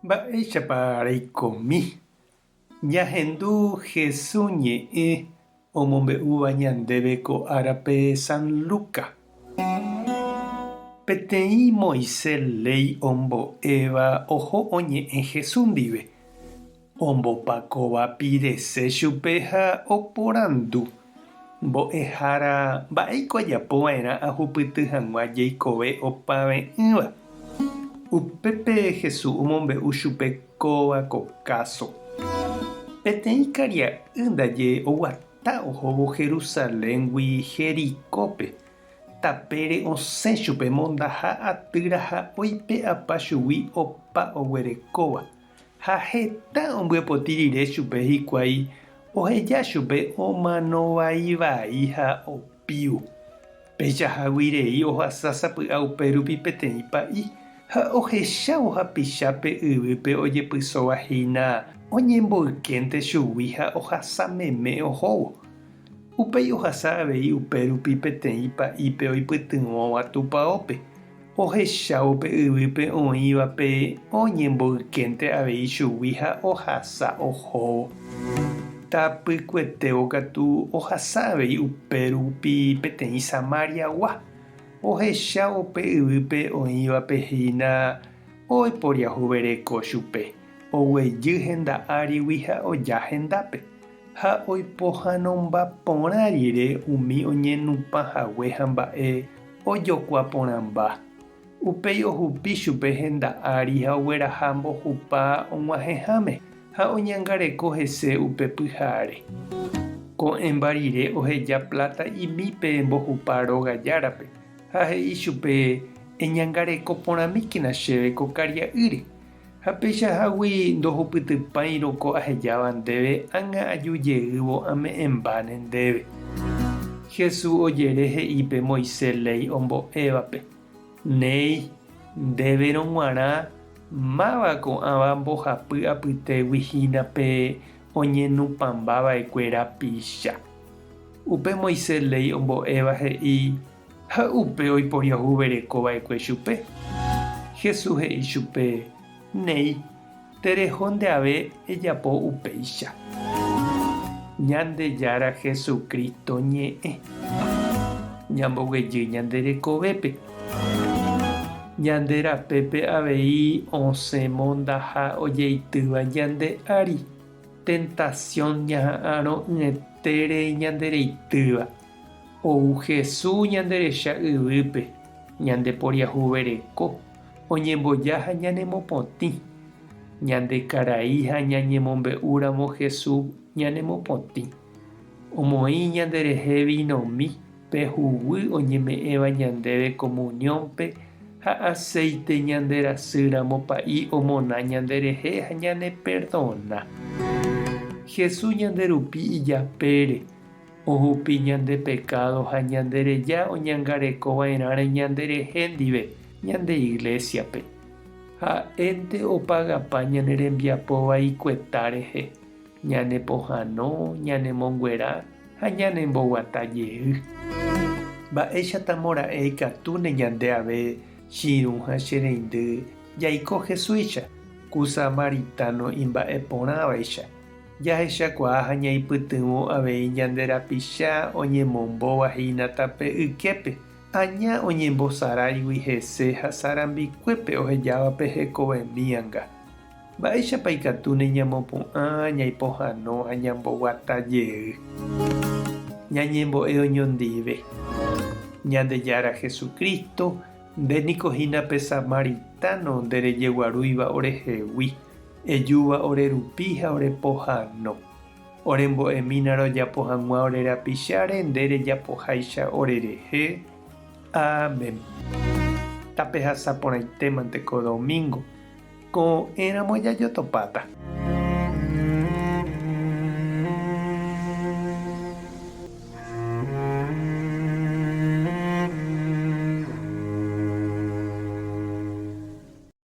Mba'éichapa reikomi. Ñahendu Jesús ñe'ẽ omombe'úva ñandéve ko árape San Luca. Peteĩ Moisés ley ombo'éva oho oñe'ẽ Jesús ndive. Ombopakóva pirese chupe ha oporandu. Mbo'ehára mba'éiko ajapova'erã ahupyty hag̃ua jeikove opave'ỹva. Upépe Jesús omombe'u chupe kóva ko káso. Peteĩ karia'y ndaje oguata ohóvo Jerusaléngui Jericópe. Tapére osẽ chupe mondaha atýra ha oipe'apa chugui opa oguerekóva. Ha heta ombyepoti rire chupe hikuái oheja chupe omanovaivai ha opiu. Peichaháguirei ohasa sapy'a upérupi peteĩ pa'i ha ohechávo hapichápe yvýpe ojepysóvahína oñemboykénte chugui ha ohasa meme ohóvo. Upéi ohasa avei upérupi peteĩ pa'ípe oipytyvõva tupãópe. Ohechávope yvýpe oĩvape oñemboykénte avei chugui ha ohasa ohóvo. Tapykuetévo katu ohasa avei upérupi peteĩ Samariagua. Ohechávope yvýpe oĩvapehína oiporiahuvereko chupe. Oguejy henda'árigui ha oja hendápe. Ha oipohãnomba porã rire umi oñenupãhague ha mba'e ojokuaporãmba. Upéi ohupi chupe henda'ári ha ogueraha mbohupa og̃uahẽháme ha oñangareko hese upe pyhare. Ko'ẽmba rire oheja plata imípe mbohupa róga járape ha he'i chupe eñangareko porãmíkena chéve ko karia'ýre. Ha peichahágui ndohupytypáirõ ko ahejáva ndéve ág̃a ajujeývo ame'ẽmbáne ndéve. Jesús ojere he'ípe Moisés ley ombo'évape. Néi, ndéverõ g̃uarã mávako ãva mbohapy apytégui-hínape oñenupãmbava'ekuéra pícha. Upe Moisés ley ombo'éva he'i ha upe oiporiahuverekova'ekue chupe. Jesús he'i chupe: Néi, tereho ndeave ejapo upéicha. Ñandejára Jesucristo ñe'ẽ. Ñamboguejy ñande rekovépe. Ñande rapépe avei osẽ mondaha ojeitýva ñande ári. Tentación ñaha'ãrõ yetére ñande reitýva. Ou Jesús ñanderecha yvýpe. Ñandeporiahuvereko. Oñemboja ha ñanemopotĩ. Ñande karai ha ñañemombe'úramo Jesús ñanemopotĩ. Omoĩ ñanderehe vinomi pehuguy oñeme'ẽva ñandéve comunionpe ha aceite ñanderasýramo pa'i omona ñanderehe ha ñaneperdona. Jesús ñanderupi ijapére ohupi ñande pecado ha ñandereja oñangarekova'erãre ñanderehe ndive ñande iglesiape. Ha'énte opagapa ñane rembiapo vaikueta rehe, ñane pohãno, ñane monguera ha ñane mboguatajey. Mba'éichatamo ra'e ikatúne ñande ave chiru ha chereindy jaiko Jesúscha ku samaritano imba'eporãvaicha. Jahechakuaa ha ñaipytyvõ avei ñande rapicha oñemombovahína tape yképe. Aña oñembosarãigui hese ha sarambikuépe ohejávape hekovemíanga. Mba'éichapa ikatúne ñamopu'ã, ñaipohãno ha ñamboguatajey. Ñañembo'e oñondive. Ñandejára Jesucristo ndénikohínape samaritano nderejeguarúiva orehegui. Ejúva orerupi ha orepohãno. Orembo'emína rojapo hag̃ua orerapicháre nderejapoháicha orerehe. Amén. Tape hasaporãitémante ko domingo. Ko'ẽramo jajotopáta.